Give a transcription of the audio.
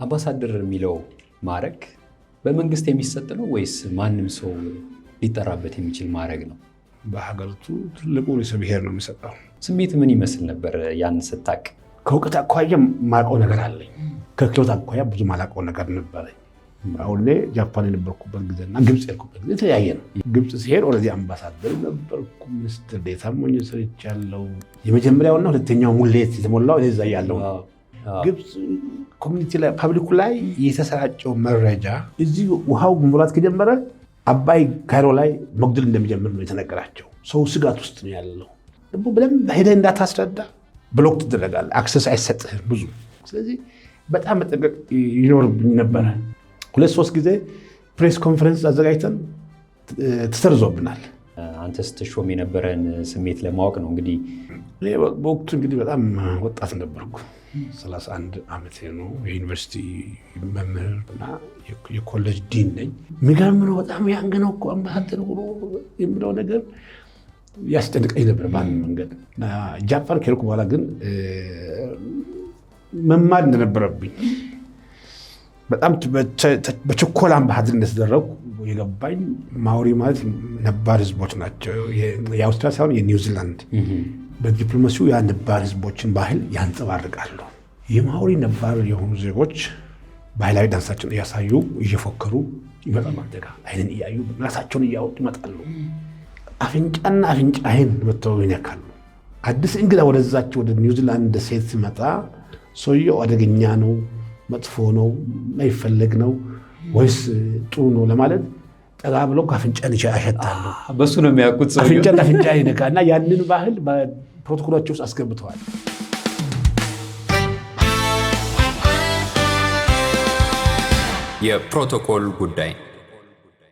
አምባሳደር የሚለው ማዕረግ በመንግስት የሚሰጥ ነው ወይስ ማንም ሰው ሊጠራበት የሚችል ማዕረግ ነው? በሀገሪቱ ትልቁ ርዕሰ ብሔር ነው የሚሰጠው። ስሜት ምን ይመስል ነበር ያን ስታቅ? ከእውቀት አኳያ ማውቀው ነገር አለኝ፣ ከክሎት አኳያ ብዙ ማላውቀው ነገር ነበረኝ። አሁን ጃፓን የነበርኩበት ጊዜና ግብጽ የሄድኩበት ጊዜ የተለያየ ነው። ግብጽ ሲሄድ ኦልሬዲ አምባሳደር ነበርኩ፣ ሚኒስትር ዴታ ሆኜ ሰርቻለሁ። የመጀመሪያውና ሁለተኛው ሙሌት የተሞላው እዛ ያለው ግብጽ ኮሚኒቲ ላይ ፐብሊኩ ላይ የተሰራጨው መረጃ እዚህ ውሃው መሙላት ከጀመረ አባይ ካይሮ ላይ መግደል እንደሚጀምር ነው የተነገራቸው። ሰው ስጋት ውስጥ ነው ያለው። ደግሞ በደንብ ሄደህ እንዳታስረዳ ብሎክ ትደረጋለህ፣ አክሰስ አይሰጥህም ብዙ። ስለዚህ በጣም መጠንቀቅ ይኖርብኝ ነበረ። 2-3 ጊዜ ፕሬስ ኮንፈረንስ አዘጋጅተን ተሰርዞብናል። አንተ ስትሾም የነበረን ስሜት ለማወቅ ነው። እንግዲህ በወቅቱ እንግዲህ በጣም ወጣት ነበርኩ። 31 ዓመቴ ነው። የዩኒቨርሲቲ መምህር እና የኮሌጅ ዲን ነኝ። የሚገርም ነው። በጣም ያንግ ነው እኮ አምባሳደር ሆኖ የሚለው ነገር ያስጨንቀኝ ነበር በአንድ መንገድ። ጃፓን ከሄድኩ በኋላ ግን መማር እንደነበረብኝ በጣም በችኮላ አምባሳደር እንደተደረጉ የገባኝ። ማውሪ ማለት ነባር ህዝቦች ናቸው። የአውስትራሊያ ሳይሆን የኒውዚላንድ በዲፕሎማሲው ያ ነባር ህዝቦችን ባህል ያንጸባርቃሉ። የማውሪ ነባር የሆኑ ዜጎች ባህላዊ ዳንሳቸውን እያሳዩ እየፎከሩ ይመጣሉ። አደጋ አይንን እያዩ ራሳቸውን እያወጡ ይመጣሉ። አፍንጫና አፍንጫ አይን መተው ይነካሉ። አዲስ እንግዳ ወደዛቸው ወደ ኒውዚላንድ ሴት ሲመጣ ሰውየው አደገኛ ነው፣ መጥፎ ነው፣ ማይፈለግ ነው ወይስ ጥሩ ነው ለማለት ጠጋ ብለው ከአፍንጫን ያሸታሉ። በሱ ነው የሚያውቁት። ሰው አፍንጫና አፍንጫ ይነካና ያንን ባህል በፕሮቶኮላቸው ውስጥ አስገብተዋል። የፕሮቶኮል ጉዳይ